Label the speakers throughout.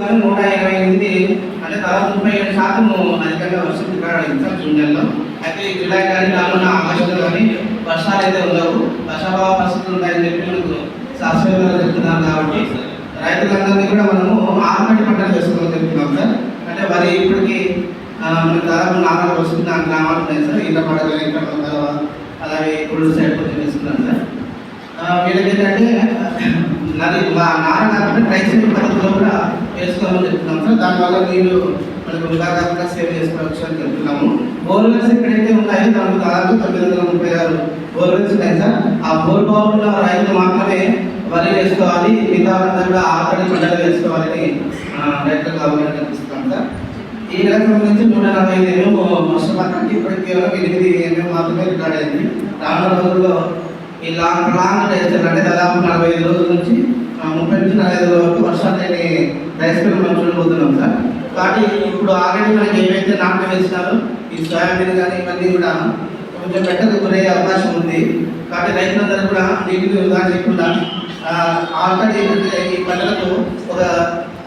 Speaker 1: 128 అంటే దాదాపు 37% అధికంగా వర్షం రికార్డ్ సార్ జూన్ నెలలో. అయితే జూలై కానీ రానున్న ఆగస్టులో కానీ వర్షాలు అయితే ఉండవు, వర్షాభావ పరిస్థితులు ఉంటాయని చెప్పి మనకు శాస్త్రవేత్తలు చెప్తున్నారు. కాబట్టి రైతులందరినీ కూడా మనము ఆరుమడి పంటలు వేసుకోవాలని చెప్తున్నాం సార్. అంటే వరి ఇప్పటికి మనకు దాదాపు 4 వస్తుంది, 4 గ్రామాలు ఉన్నాయి సార్. ఇళ్ళ పడగ ఇక్కడ అలాగే ఇప్పుడు సైడ్ కొంచెం వేసుకున్నాం సార్. వీళ్ళకి ఏంటంటే నది నార కాకుండా ట్రైసైడ్ పద్ధతిలో కూడా వేసుకోవాలని చెప్తున్నాం సార్. దానివల్ల నీళ్ళు మనకు విధానంగా సేవ్ చేసుకోవచ్చు అని చెప్తున్నాము. బోర్వెల్స్ ఎక్కడైతే ఉన్నాయో దానికి దాదాపు 936 బోర్వెల్స్ ఉన్నాయి సార్. ఆ బోర్ బావుల్లో రైతులు మాత్రమే వరి వేసుకోవాలి, మిగతా కూడా ఆకలి పంటలు వేసుకోవాలని రైతులకు అవగాహన కల్పిస్తున్నాం సార్. ఈ నెలకు సంబంధించి 145 ఎంఎం వర్షపాతానికి ఇప్పటికి కేవలం 8 ఎంఎం మాత్రమే రికార్డ్ అయింది. రానున్న రోజుల్లో ఈ లాంగ్ డేస్ అంటే దాదాపు 45 రోజుల నుంచి 30 నుంచి 45 రోజుల వరకు వర్షాలు లేని రైస్ మిల్ మనం చూడబోతున్నాం సార్. కాబట్టి ఇప్పుడు ఆల్రెడీ మనకి ఏవైతే నాట్లు వేసినారో ఈ సోయాబీన్ కానీ ఇవన్నీ కూడా కొంచెం బెటర్ గురయ్యే అవకాశం ఉంది. కాబట్టి రైతులందరూ కూడా నీటిని వృధా చేయకుండా ఆల్రెడీ ఈ పంటలకు ఒక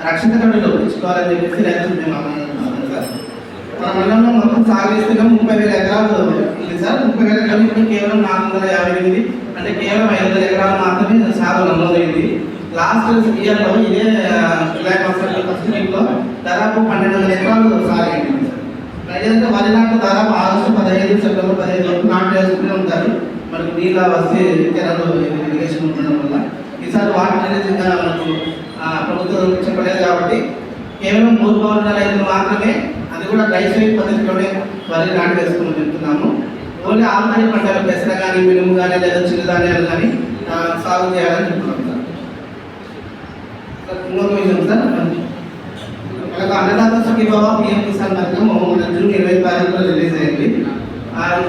Speaker 1: రక్షణ కడులు ఇచ్చుకోవాలని చెప్పేసి రైతులు మేము అనుకుంటున్నాం సార్. మన మండలంలో మొత్తం సాగు చేస్తున్నాం 30,000 ఎకరాలు ఉంది సార్. 30,000 ఎకరాలు ఇప్పుడు కేవలం 458 అంటే కేవలం 500 ఎకరాలు మాత్రమే సాగు నమోదైంది. లాస్ట్ ఇయర్లో ఇదే జూలై మాసంలో ఫస్ట్ వీక్లో దాదాపు 1,200 ఎకరాలు సాగు అయింది సార్. ఏదంటే వరి నాటు దాదాపు ఆగస్టు 15 సెప్టెంబర్ 15 వరకు నాటు వేసుకునే ఉంటారు. మనకు నీళ్ళ వస్తే తెరలు ఇరిగేషన్ ఉండడం వల్ల ఈసారి వాటర్ అనేది మనకు ప్రభుత్వం చెప్పలేదు. కాబట్టి కేవలం 3 పౌరుల రైతులు మాత్రమే, అది కూడా ట్రైసైడ్ పద్ధతిలోనే వరి నాటు వేసుకుని చెప్తున్నాము. ఓన్లీ ఆల్రెడీ పంటలు పెసర కానీ మినుము కానీ లేదా చిరుధాన్యాలు కానీ సాగు చేయాలని చెప్తున్నాం సార్. ఇంకొక విషయం సార్, మనకు అన్నదాత సుఖీభవ పిఎం కిసాన్ పథకం జూన్ 20 తారీఖులో రిలీజ్ అయింది.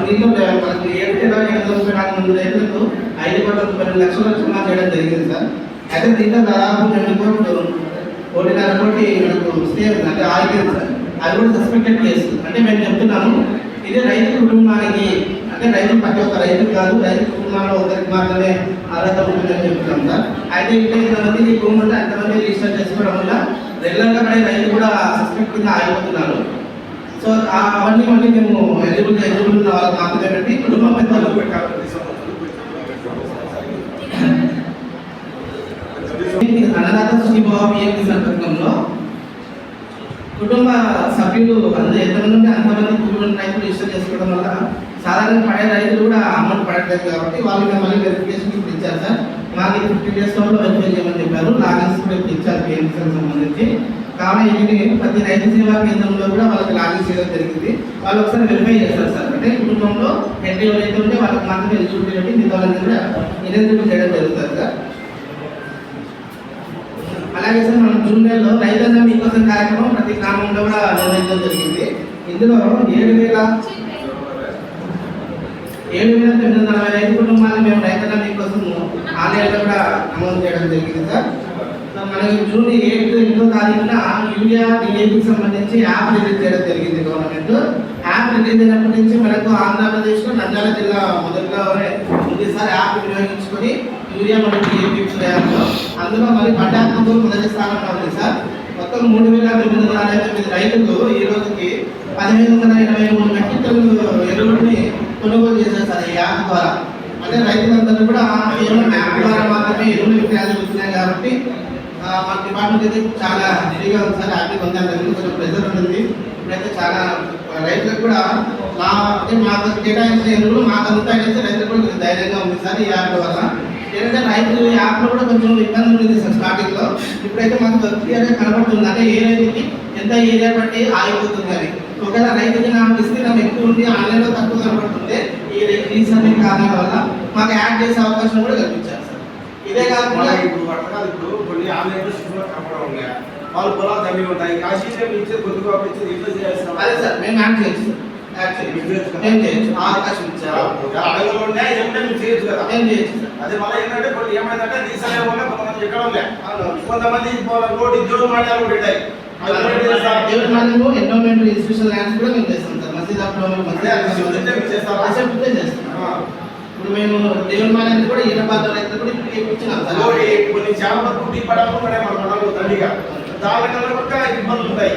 Speaker 1: దీంట్లో మనకు 7,894 రైతులకు 5,92 లక్షల రుణా చేయడం జరిగింది సార్. అయితే దీంట్లో దాదాపు 2,1,5 కోటి మనకు స్టే అంటే ఆగిపోయింది సార్. అది కూడా సస్పెక్టెడ్ కేసు. అంటే మేము చెప్తున్నాము ఇది రైతు కుటుంబానికి, అంటే రైతు ప్రతి ఒక్క రైతు కాదు, రైతు కుటుంబంలో ఒకరికి మాత్రమే అర్హత ఉంటుందని చెప్తున్నాం సార్. అయితే ఇంకా ఇంతమంది ఈ భూమి ఉంటే అంతమంది రిజిస్టర్ చేసుకోవడం వల్ల రెగ్యులర్గా పడే రైతు కూడా సస్పెక్ట్ కింద ఆగిపోతున్నారు. సో అవన్నీ మళ్ళీ మేము ఎలిజిబుల్ ఉన్న వాళ్ళకి మాత్రమే పెట్టి కుటుంబం పెద్దలు పెట్టాలి. అన్నదాత సుఖీభవ పిఎం కిసాన్ పథకంలో కుటుంబ సభ్యులు అందరూ ఎంతమంది ఉంటే అంతమంది కుటుంబ రైతులు రిజిస్టర్ చేసుకోవడం వల్ల సాధారణ పడే రైతులు కూడా అమౌంట్ పడట్లేదు. కాబట్టి వాళ్ళు మళ్ళీ వెరిఫికేషన్ ఇప్పుడు ఇచ్చారు సార్. మాకు 50 days లో వెరిఫై చేయమని చెప్పారు. లాగిన్స్ కూడా ఇప్పుడు ఇచ్చారు పిఎం కిసాన్ సంబంధించి. కాబట్టి ఇది ప్రతి రైతు సేవా కేంద్రంలో కూడా వాళ్ళకి లాగిన్ చేయడం జరిగింది. వాళ్ళు ఒకసారి వెరిఫై చేస్తారు సార్. అంటే కుటుంబంలో హెడ్ ఎవరైతే ఉంటే వాళ్ళకి మాత్రమే ఎలిజిబిలిటీ పెట్టి మిగతా వాళ్ళని కూడా ఎలిజిబిలిటీ చేయడం జరుగుతుంది సార్. అలాగే సార్ మనం జూన్ నెలలో రైతులందరూ మీకోసం కార్యక్రమం ప్రతి గ్రామంలో కూడా నిర్వహించడం జరిగింది. ఇందులో 7,945 కుటుంబాలను మేము రైతుల మీకోసం ఆన్లైన్లో కూడా నమోదు చేయడం జరిగింది సార్. మనకి జూన్ 8వ తారీఖున యూరియా డిఏపికి సంబంధించి యాప్ రిలీజ్ చేయడం జరిగింది గవర్నమెంట్. యాప్ రిలీజ్ అయినప్పటి నుంచి మనకు ఆంధ్రప్రదేశ్లో నంద్యాల జిల్లా మొదట్లోనే ఉంది సార్. యాప్ వినియోగించుకొని యూరియా మరియు డిఏపి యాప్లో అందులో మరి పంటాత్మకం మొదటి స్థానంలో ఉంది సార్. మొత్తం 3,949 రైతులు ఈ రోజుకి 1,523 మెట్రిక్ టన్నులు ఎరువుని కొనుగోలు చేశారు సార్ ఈ యాప్ ద్వారా. అంటే రైతులందరూ కూడా కేవలం యాప్ ద్వారా మాత్రమే ఎరువులు విత్తనాలు వెళ్తున్నాయి. కాబట్టి మన డిపార్ట్మెంట్ అయితే చాలా ఫ్రీగా ఉంది సార్. యాప్ కొంచెం ప్రెజర్ ఉంటుంది. ఇప్పుడైతే చాలా రైతులకు కూడా మాకు కేటాయించిన ఎరువులు మాకు అందుతాయని రైతులకు కూడా ధైర్యంగా ఉంది సార్ ఈ యాప్ వల్ల. ఏంటంటే రైతులు యాప్లో కూడా కొంచెం ఇబ్బంది ఉంటుంది సార్ స్టార్టింగ్లో. ఇప్పుడైతే మాకు క్లియర్గా కనబడుతుంది అంటే ఏ రైతుకి ఎంత ఏరియా బట్టి ఆగిపోతుంది అని. ఒకవేళ రైతుకి నాకు విస్తీర్ణం ఎక్కువ ఉంది, ఆన్లైన్లో తక్కువ కనబడుతుంటే ఈ సమయం కారణాల వల్ల మాకు యాడ్ చేసే అవకాశం కూడా కల్పించారు సార్. ఇదే కాకుండా
Speaker 2: ఇప్పుడు కొన్ని ఆన్లైన్లో శిశువులు కనపడడం ఉన్నాయి, వాళ్ళు పొలాలు తగ్గి ఉంటాయి, కాశీ ఇచ్చేది కొద్దిగా ఇచ్చేది ఇట్లా చేస్తాం.
Speaker 1: అదే సార్ మేము యాడ్ చేయొచ్చు సార్. ఏం చేయొచ్చు అవకాశం ఇచ్చారు.
Speaker 2: అడగలు ఉన్నాయి ఏమంటే మీరు చేయొచ్చు కదా.
Speaker 1: ఏం చేయొచ్చు సార్.
Speaker 2: అదే మళ్ళీ ఏంటంటే కొన్ని ఏమైందంటే రీసెంట్ వల్ల కొంతమంది ఎక్కడ ఉన్నాయి, కొంతమంది రోడ్ ఉద్యోగం మాట్లాడాలి కూడా ఉంటాయి.
Speaker 1: ఎండోమెంట్ ఇన్స్టిట్యూషన్ ల్యాండ్స్ కూడా మేము చేస్తాం సార్. మసీద్ ఆఫ్ ఇప్పుడు మేము దేవుని మానేది కూడా ఈయన పాత్ర రైతులు కూడా ఇప్పుడు ఇచ్చినాం సార్.
Speaker 2: కొన్ని చాలా వరకు టీ పడాలి మన దండిగా దానికన్నా కూడా ఇబ్బందులు ఉంటాయి.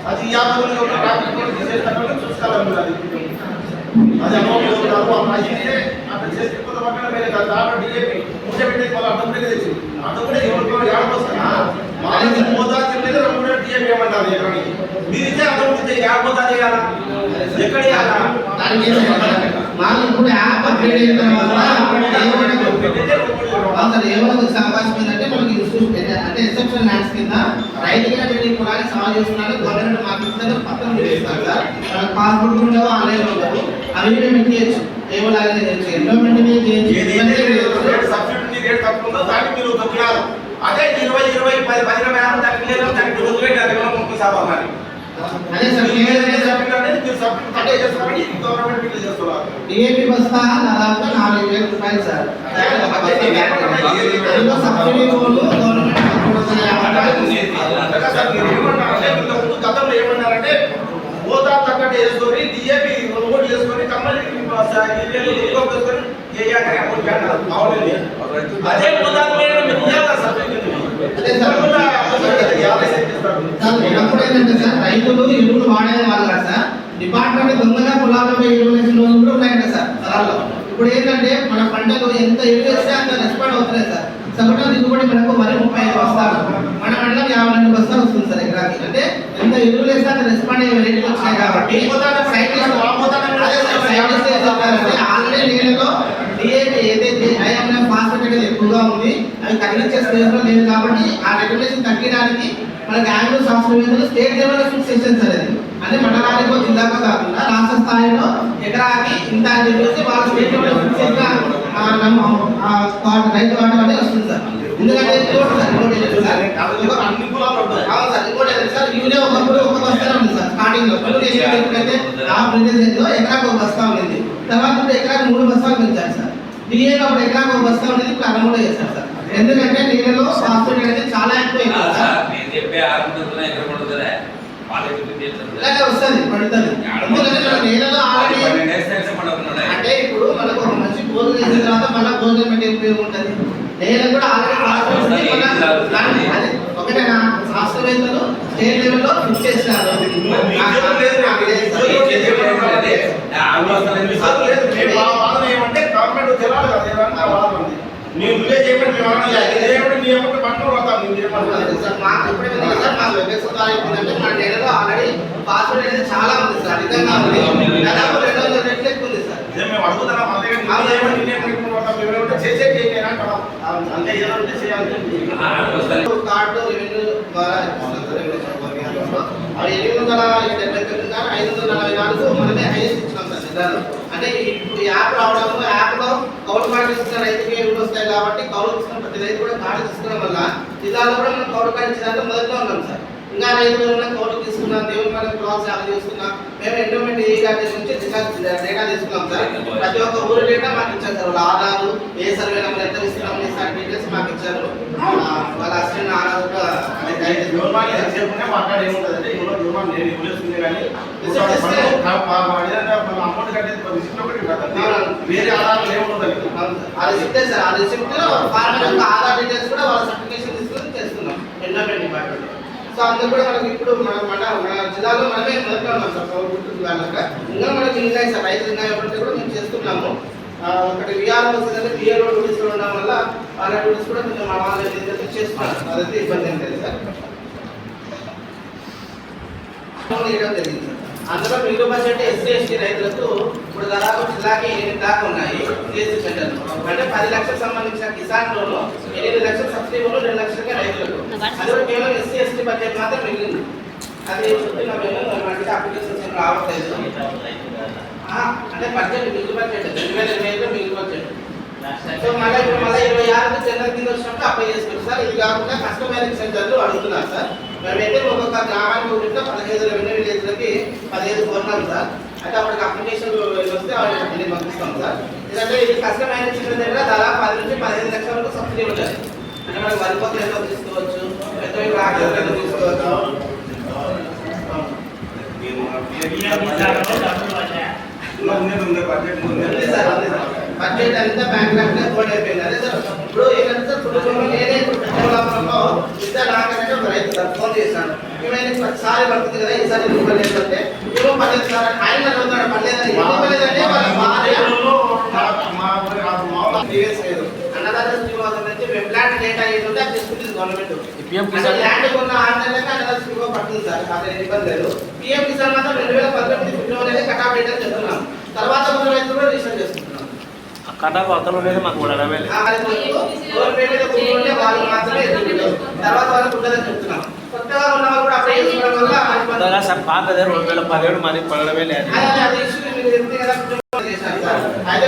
Speaker 2: అది 50 మంది ఒక ట్రాఫిక్ కూడా తీసేటప్పుడు చూసుకోవాలి. అది అమౌంట్ ఉన్నారు అట్లా అట్లా చేసిపోతే పక్కన వేరే కాదు. దాంట్లో డిఏపి ముఖ్య పెట్టేది వాళ్ళు అర్థం కూడా తెచ్చి అర్థం కూడా ఎవరికి ఏడపోస్తారా మాది మోతాదు మీద 2 డిఏపి ఏమంటారు ఎకరానికి మీరు ఇచ్చే అర్థం ఇస్తే ఏడపోతుంది కదా ఎక్కడ
Speaker 1: మాకు ఇప్పుడు యాప్ అప్డేట్ అయిన తర్వాత ఏమైనా వచ్చే అవకాశం ఏంటంటే మనకి అంటే ఎక్సెప్షన్ ల్యాండ్స్ కింద రైతుగా వెళ్ళి పొలాన్ని సాగు చేస్తున్నారు. గవర్నమెంట్ మాకు ఇస్తారు పక్కన చేస్తారు సార్. మనకు పాస్బుక్ ఉండవు, ఆన్లైన్ ఉండవు, అవి మేము చేయొచ్చు. ఏమైనా చేయొచ్చు, ఎన్విరాన్మెంట్ చేయొచ్చు.
Speaker 2: సబ్సిడీ రేట్ తక్కువ ఉందో దానికి మీరు తగ్గినారు. అదే 20 10 వేల తగ్గిలేదు దానికి రోజు పెట్టారు 30 శాతం అని.
Speaker 1: అదే సార్ డిఏపి బస్తా దాదాపు 4,000 రూపాయలు సార్. సబ్సిడీ
Speaker 2: గతంలో ఏమన్నారంటే మోతా తగ్గట్టు వేసుకొని డిఏపి కొనుగోలు చేసుకొని కమ్మలి అదే మోతాదు
Speaker 1: ఏంటంటే సార్ రైతులు ఎరువులు వాడేది వాళ్ళు కదా సార్. డిపార్ట్మెంట్ దొంగగా పొలాలపై ఎరువులు వేసిన రోజులు కూడా ఉన్నాయంట సార్ పొలాల్లో. ఇప్పుడు ఏంటంటే మన పంటలు ఎంత ఎరువు వేస్తే అంత రెస్పాండ్ అవుతున్నాయి సార్. సగటున దిగుబడి మనకు మరి 35 బస్తాలు, మన మండలం 52 బస్తాలు వస్తుంది సార్ ఎకరాకి. అంటే ఎంత ఎరువులు వేస్తే అంత రెస్పాండ్ అయ్యే రేట్లు వచ్చినాయి కాబట్టి ఆల్రెడీ నీళ్ళలో డిఏపి ఏదైతే ఐఎంఎఫ్ ఫాస్ఫేట్ అనేది ఎక్కువగా ఉంది, అవి తగ్గించే స్టేజ్లో లేదు కాబట్టి ఆ రెగ్యులేషన్ తగ్గడానికి మనకి యాంగ్లో సాఫ్ట్వేర్ స్టేట్ లెవెల్లో ఫిక్స్ చేసేది సార్. అది అంటే మండలానికో జిల్లాకో కాకుండా రాష్ట్ర స్థాయిలో ఎకరాకి ఇంత అని చెప్పేసి వాళ్ళ స్టేట్ లెవెల్లో ఫిక్స్ చేసిన రైతు వాటి వల్లే వస్తుంది సార్. ఎందుకంటే సార్ యూరియా ఒకప్పుడు ఒక బస్తా ఉంది సార్. స్టార్టింగ్ లో ఎప్పుడైతే ఆ ప్రెజెన్స్ లో ఎకరాకు ఒక బస్తా ఉంది. తర్వాత ఇప్పుడు ఎకరాకు 3 బస్తాలు పెంచారు సార్. డిఏలో అప్పుడు ఎకరాకు ఒక బస్తా ఉండేది, ఇప్పుడు 3 చేశారు సార్. ఎందుకంటే నీళ్ళలో ఫాస్ఫేట్ అనేది చాలా ఎక్కువ ఇలాగే వస్తుంది పడుతుంది. ఎందుకంటే మన నీళ్ళలో ఆల్రెడీ అంటే ఇప్పుడు మనకు ఒక మంచి భోజనం చేసిన తర్వాత మళ్ళీ భోజనం పెట్టే ఉపయోగం ఉంటుంది. నేల కూడా ఆల్రెడీ ఒకటేనా శాస్త్రవేత్తలు స్టేట్ లెవెల్లో ఫిక్స్ చేసినారు.
Speaker 2: ఏమంటే గవర్నమెంట్ తెలాలి కదా మీరు విలేజ్ చేయమని మేము పట్టుకుని వస్తాం.
Speaker 1: మాకు ఎప్పుడైతే సార్ మాకు వ్యవస్థ అయిపోయిందంటే మన నేలలో ఆల్రెడీ ఫాస్ఫేట్ అనేది చాలా ఉంది సార్. నిజంగా ఉంది, దాదాపు 200 రెట్లు ఎక్కువ ఉంది సార్.
Speaker 2: మేము అడుగుతున్నాం చేసే అంతే ఏదంటే చేయాలి.
Speaker 1: కార్డు రెవెన్యూ ద్వారా 879 మనమే హైయెస్ట్ ఇచ్చినాం సార్ జిల్లాలో. అంటే ఇప్పుడు యాప్ రావడము, యాప్ లో కౌలు కార్డు ఇస్తున్న రైతుకి ఎరువులు వస్తాయి కాబట్టి కౌలు ఇస్తున్న ప్రతి రైతు కూడా కార్డు తీసుకోవడం వల్ల జిల్లాలో కూడా మనం కౌలు కార్డు ఇచ్చినాక మొదట్లో ఉన్నాం సార్. ఇంకా రైతులు ఏమైనా కౌలు తీసుకున్నాం, దేవుని మన క్రాస్ సాగు చేస్తున్నాం. మేము ఎండోమెంట్ ఈ గార్డెన్ నుంచి డేటా తీసుకున్నాం సార్. ప్రతి ఒక్క ఊరు డేటా మాకు ఇచ్చారు సార్. వాళ్ళ ఆధారు, ఏ సర్వే నెంబర్ ఎంత ఇస్తున్నాం సార్ డీటెయిల్స్ మాకు ఇచ్చారు. వాళ్ళ అసిస్టెంట్ ఆధార్ కూడా
Speaker 2: మాట్లాడే ఏముంటుందంటే నేను ఇవ్వలేస్తుంది కానీ అమౌంట్ కట్టేది వేరే ఆధారాలు ఏముంటుంది.
Speaker 1: ఆ రిసిప్టే సార్. ఆ రిసిప్ట్ ఫార్మర్ ఆధార్ డీటెయిల్స్ కూడా వాళ్ళ సర్టిఫికేషన్ తీసుకొని చేస్తున్నాం ఎండోమెంట్ డిపార్ట్మెంట్. సో అందులో కూడా మనకి ఇప్పుడు మన జిల్లాలో మనమే మొదట్లో ఉన్నాం సార్. గుర్తుంది వాళ్ళక ఇంకా మనకి ఇంకా సార్ రైతులు ఇంకా ఎవరైతే కూడా మేము చేస్తున్నాము. ఒకటి విఆర్ఓ వస్తుందంటే విఆర్ఓ డ్యూటీస్లో ఉండడం వల్ల వాళ్ళ డ్యూటీస్ కూడా కొంచెం వాళ్ళు చేస్తున్నాం. అదైతే ఇబ్బంది ఏం లేదు సార్. చేయడం జరిగింది సార్. అందులో మిగులు బడ్జెట్ ఎస్సీ ఎస్టీ రైతులకు ఇప్పుడు దాదాపు జిల్లాకి 8 దాకా ఉన్నాయి సిఎస్సీ సెంటర్లు. అంటే 10 లక్షలకు సంబంధించిన కిసాన్ లోను, 8 లక్షల సబ్సిడీ లోను, 2 లక్షలకే రైతులకు. అది కూడా కేవలం ఎస్సీ ఎస్టీ బడ్జెట్ మాత్రం మిగిలింది. అది చెప్తున్నా మేము మనకి అప్లికేషన్స్ రావట్లేదు. అంటే బడ్జెట్ మిగులు బడ్జెట్ 2025లో మిగులు బడ్జెట్. సో మళ్ళీ ఇప్పుడు మళ్ళీ 26కి జనరల్ కింద వచ్చినప్పుడు అప్లై చేసుకోవచ్చు సార్. ఇది కాకుండా కస్టమైజింగ్ సెంటర్లు అడుగుతున్నారు సార్. మేమైతే ఒక్కొక్క గ్రామానికి ఒకటిలో 15 రెవెన్యూ విలేజ్లకి 15 కోరున్నాం సార్. అయితే అప్పటికి అప్లికేషన్ వస్తే వాళ్ళని పంపిస్తాం సార్. ఎందుకంటే ఇది కస్టమైజింగ్ సెంటర్ దగ్గర దాదాపు 10 నుంచి 15 లక్షల వరకు సబ్సిడీ ఉంటుంది. అంటే మనకు వరిపోతే ఎంతో తీసుకోవచ్చు, పెద్ద రాకపోతే ఎంతో తీసుకోవచ్చు. బడ్జెట్ అంతా బ్యాంక్ కోడ్ అయిపోయింది. అదే సార్ ఇప్పుడు ఏంటంటే సార్ కుటుంబంలో నేనే పెద్దవాళ్ళలో ఇద్దరు నాకంటే ఒక రైతు సార్ ఫోన్ చేశాను ఏమైనా ప్రతిసారి పడుతుంది కదా ఈసారి ఎందుకు పడలేదంటే ఏమో పడలేదు సార్ ఆయన చదువుతాడు పడలేదని ఎందుకు పడలేదంటే వాళ్ళ భార్య అన్నదాత శ్రీనివాసం నుంచి ప్లాంట్ డేటా ఏదంటే అది తీసుకుంటుంది గవర్నమెంట్ ల్యాండ్ కొన్న 6 నెలలకి అన్నదాత శ్రీనివాసం పడుతుంది సార్ అదే ఇబ్బంది లేదు పిఎం కిసాన్ మాత్రం 2019 ఫిబ్రవరిలో కటాఫ్ డేటా చెప్తున్నాం తర్వాత కొంచెం రైతులు కూడా రిజిస్టర్ చేసుకుంటున్నాం
Speaker 3: కటాఫ్ అతను ఉండేది మాకు కూడా అడవే లేదు.
Speaker 1: వాళ్ళు మాత్రమే తర్వాత వాళ్ళకు ఉండదని చెప్తున్నాం కొత్తగా ఉన్న వాళ్ళు కూడా అప్లై చేసుకోవడం వల్ల
Speaker 3: కొత్తగా సార్ పాతదే 2017 మరి పడడమే లేదు.
Speaker 1: అది ఇష్యూ మీరు చెప్తే కదా చేశారు సార్ అయితే